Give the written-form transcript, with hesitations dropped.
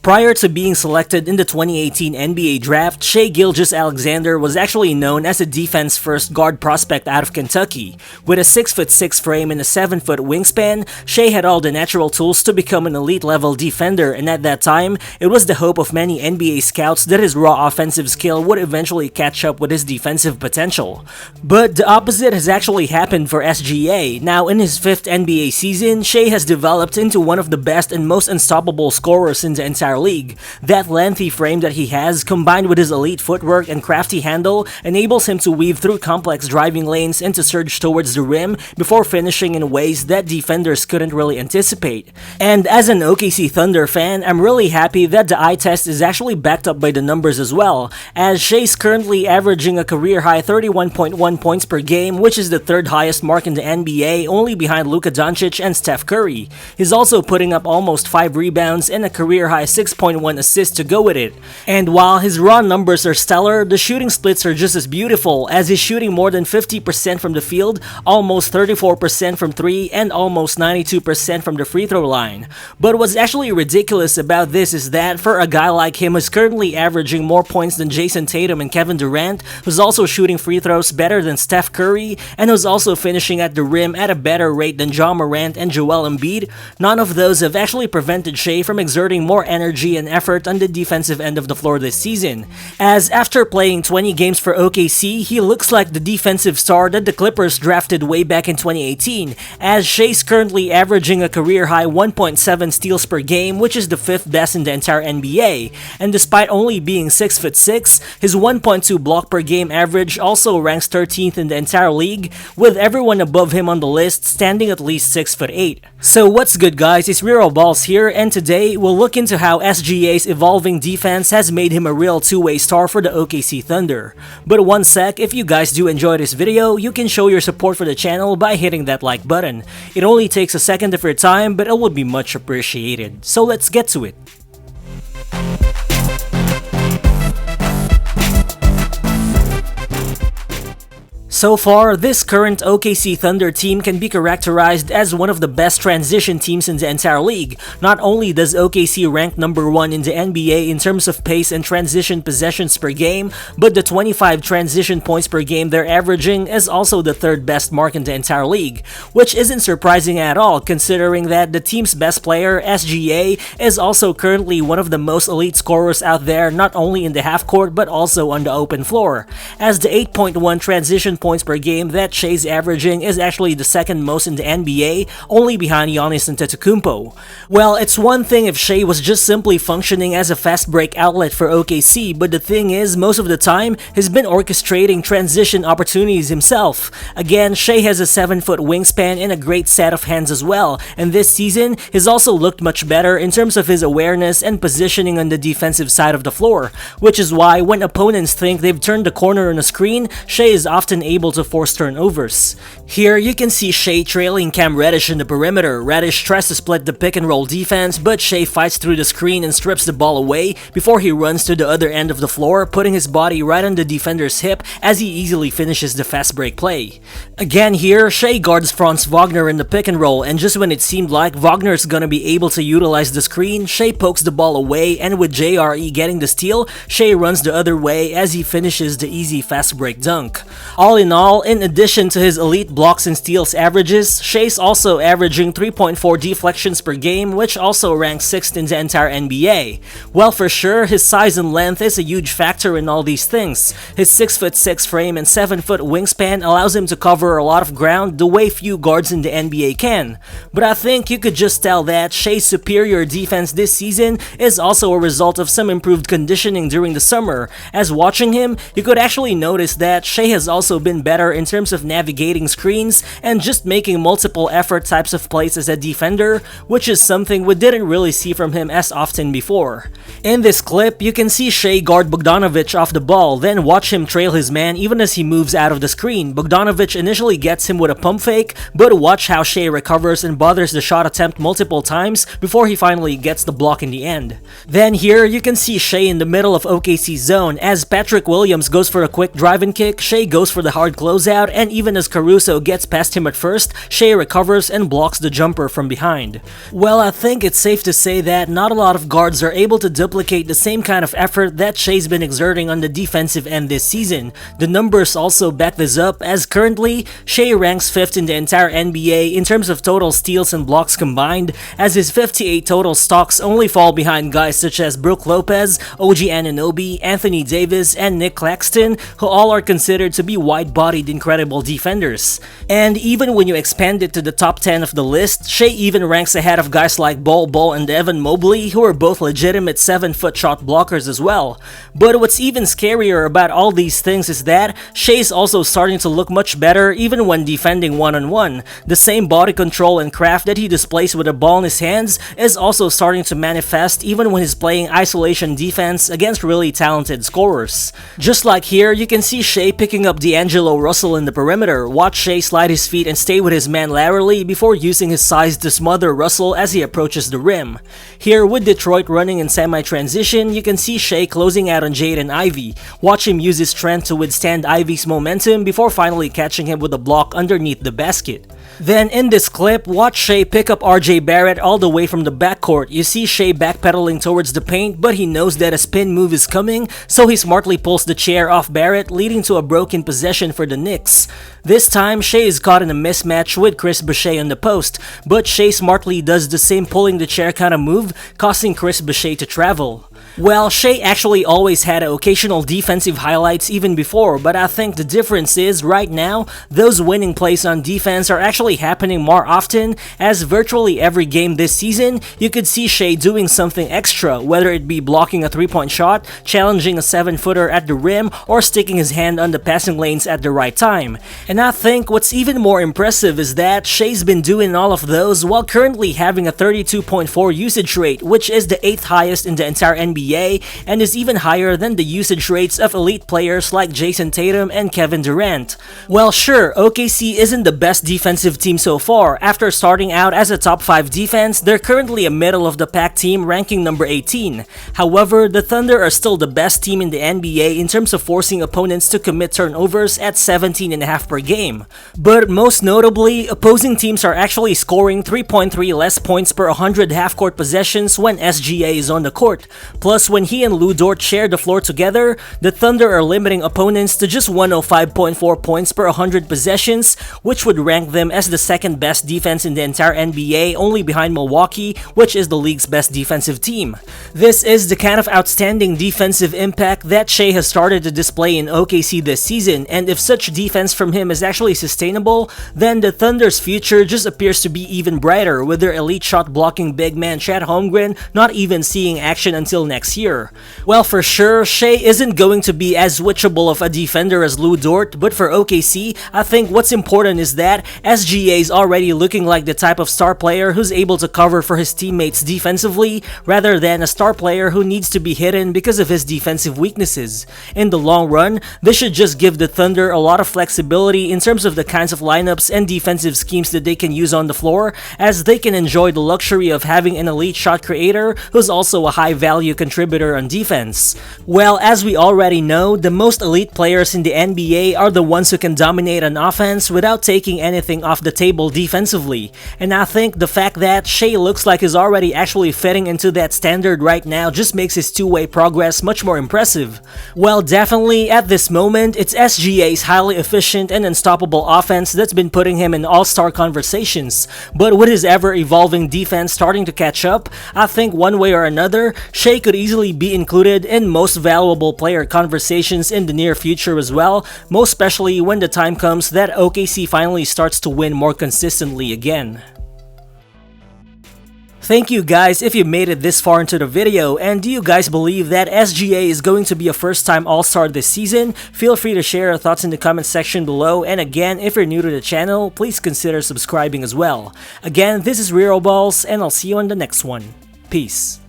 Prior to being selected in the 2018 NBA draft, Shai Gilgeous-Alexander was actually known as a defense-first guard prospect out of Kentucky. With a 6'6" frame and a 7-foot wingspan, Shai had all the natural tools to become an elite-level defender, and at that time, it was the hope of many NBA scouts that his raw offensive skill would eventually catch up with his defensive potential. But the opposite has actually happened for SGA. Now, in his 5th NBA season, Shai has developed into one of the best and most unstoppable scorers in the entire league. That lengthy frame that he has, combined with his elite footwork and crafty handle, enables him to weave through complex driving lanes and to surge towards the rim before finishing in ways that defenders couldn't really anticipate. And as an OKC Thunder fan, I'm really happy that the eye test is actually backed up by the numbers as well, as Shai's currently averaging a career-high 31.1 points per game, which is the 3rd highest mark in the NBA, only behind Luka Doncic and Steph Curry. He's also putting up almost 5 rebounds and a career-high 6.1 assists to go with it. And while his raw numbers are stellar, the shooting splits are just as beautiful, as he's shooting more than 50% from the field, almost 34% from 3, and almost 92% from the free throw line. But what's actually ridiculous about this is that for a guy like him who's currently averaging more points than Jason Tatum and Kevin Durant, who's also shooting free throws better than Steph Curry, and who's also finishing at the rim at a better rate than Ja Morant and Joel Embiid, none of those have actually prevented Shai from exerting more energy and effort on the defensive end of the floor this season, as after playing 20 games for OKC, he looks like the defensive star that the Clippers drafted way back in 2018, as Shai's currently averaging a career-high 1.7 steals per game, which is the 5th best in the entire NBA, and despite only being 6'6", his 1.2 block per game average also ranks 13th in the entire league, with everyone above him on the list standing at least 6'8". So what's good, guys? It's Real Balls here, and today we'll look into how SGA's evolving defense has made him a real two-way star for the OKC Thunder. But one sec, if you guys do enjoy this video, you can show your support for the channel by hitting that like button. It only takes a second of your time, but it would be much appreciated. So let's get to it. So far, this current OKC Thunder team can be characterized as one of the best transition teams in the entire league. Not only does OKC rank number 1 in the NBA in terms of pace and transition possessions per game, but the 25 transition points per game they're averaging is also the 3rd best mark in the entire league, which isn't surprising at all considering that the team's best player, SGA, is also currently one of the most elite scorers out there, not only in the half court but also on the open floor, as the 8.1 transition points per game that Shai's averaging is actually the 2nd most in the NBA, only behind Giannis Antetokounmpo. Well, it's one thing if Shai was just simply functioning as a fast break outlet for OKC, but the thing is, most of the time, he's been orchestrating transition opportunities himself. Again, Shai has a 7-foot wingspan and a great set of hands as well, and this season, he's also looked much better in terms of his awareness and positioning on the defensive side of the floor, which is why when opponents think they've turned the corner on a screen, Shai is often able to force turnovers. Here, you can see Shai trailing Cam Reddish in the perimeter. Reddish tries to split the pick and roll defense, but Shai fights through the screen and strips the ball away before he runs to the other end of the floor, putting his body right on the defender's hip as he easily finishes the fast break play. Again here, Shai guards Franz Wagner in the pick and roll, and just when it seemed like Wagner's gonna be able to utilize the screen, Shai pokes the ball away, and with JRE getting the steal, Shai runs the other way as he finishes the easy fast break dunk. All in all, in addition to his elite blocks and steals averages, Shai's also averaging 3.4 deflections per game, which also ranks 6th in the entire NBA. Well, for sure, his size and length is a huge factor in all these things. His 6'6" frame and 7-foot wingspan allows him to cover a lot of ground the way few guards in the NBA can. But I think you could just tell that Shai's superior defense this season is also a result of some improved conditioning during the summer, as watching him, you could actually notice that Shai has also been better in terms of navigating screens and just making multiple effort types of plays as a defender, which is something we didn't really see from him as often before. In this clip, you can see Shai guard Bogdanovic off the ball, then watch him trail his man even as he moves out of the screen. Bogdanovic initially gets him with a pump fake, but watch how Shai recovers and bothers the shot attempt multiple times before he finally gets the block in the end. Then here, you can see Shai in the middle of OKC's zone. As Patrick Williams goes for a quick drive and kick, Shai goes for the hard hard closeout, and even as Caruso gets past him at first, Shai recovers and blocks the jumper from behind. Well, I think it's safe to say that not a lot of guards are able to duplicate the same kind of effort that Shai's been exerting on the defensive end this season. The numbers also back this up, as currently, Shai ranks 5th in the entire NBA in terms of total steals and blocks combined, as his 58 total stocks only fall behind guys such as Brook Lopez, OG Anunoby, Anthony Davis, and Nick Claxton, who all are considered to be wide-bodied incredible defenders. And even when you expand it to the top 10 of the list, Shai even ranks ahead of guys like Bol Bol and Evan Mobley, who are both legitimate 7-foot shot blockers as well. But what's even scarier about all these things is that Shai's also starting to look much better even when defending one-on-one. The same body control and craft that he displays with a ball in his hands is also starting to manifest even when he's playing isolation defense against really talented scorers. Just like here, you can see Shai picking up D'Angelo Russell in the perimeter. Watch Shai slide his feet and stay with his man laterally before using his size to smother Russell as he approaches the rim. Here, with Detroit running in semi-transition, you can see Shai closing out on Jaden Ivey. Watch him use his strength to withstand Ivey's momentum before finally catching him with a block underneath the basket. Then in this clip, watch Shai pick up RJ Barrett all the way from the backcourt. You see Shai backpedaling towards the paint, but he knows that a spin move is coming, so he smartly pulls the chair off Barrett, leading to a broken possession for the Knicks. This time, Shai is caught in a mismatch with Chris Boucher on the post, but Shai smartly does the same pulling the chair kind of move, causing Chris Boucher to travel. Well, Shai actually always had occasional defensive highlights even before, but I think the difference is, right now, those winning plays on defense are actually happening more often, as virtually every game this season, you could see Shai doing something extra, whether it be blocking a 3-point shot, challenging a 7-footer at the rim, or sticking his hand on the passing lanes at the right time. And I think what's even more impressive is that Shai's been doing all of those while currently having a 32.4 usage rate, which is the 8th highest in the entire NBA, and is even higher than the usage rates of elite players like Jason Tatum and Kevin Durant. Well, sure, OKC isn't the best defensive team so far. After starting out as a top 5 defense, they're currently a middle-of-the-pack team ranking number 18. However, the Thunder are still the best team in the NBA in terms of forcing opponents to commit turnovers at 17.5 per game. But most notably, opposing teams are actually scoring 3.3 less points per 100 half-court possessions when SGA is on the court. Plus, when he and Dort share the floor together, the Thunder are limiting opponents to just 105.4 points per 100 possessions, which would rank them as the second best defense in the entire NBA, only behind Milwaukee, which is the league's best defensive team. This is the kind of outstanding defensive impact that Shai has started to display in OKC this season, and if such defense from him is actually sustainable, then the Thunder's future just appears to be even brighter, with their elite shot blocking big man Chet Holmgren not even seeing action until next year. Well, for sure, Shai isn't going to be as switchable of a defender as Dort, but for OKC, I think what's important is that SGA is already looking like the type of star player who's able to cover for his teammates defensively, rather than a star player who needs to be hidden because of his defensive weaknesses. In the long run, this should just give the Thunder a lot of flexibility in terms of the kinds of lineups and defensive schemes that they can use on the floor, as they can enjoy the luxury of having an elite shot creator who's also a high-value contributor on defense. Well, as we already know, the most elite players in the NBA are the ones who can dominate on offense without taking anything off the table defensively, and I think the fact that Shai looks like he's already actually fitting into that standard right now just makes his two-way progress much more impressive. Well, definitely at this moment, it's SGA's highly efficient and unstoppable offense that's been putting him in all-star conversations, but with his ever-evolving defense starting to catch up, I think one way or another, Shai could easily be included in most valuable player conversations in the near future as well, most especially when the time comes that OKC finally starts to win more consistently again. Thank you guys if you made it this far into the video, and do you guys believe that SGA is going to be a first-time All-Star this season? Feel free to share your thoughts in the comment section below, and again, if you're new to the channel, please consider subscribing as well. Again, this is Real Balls, and I'll see you on the next one. Peace.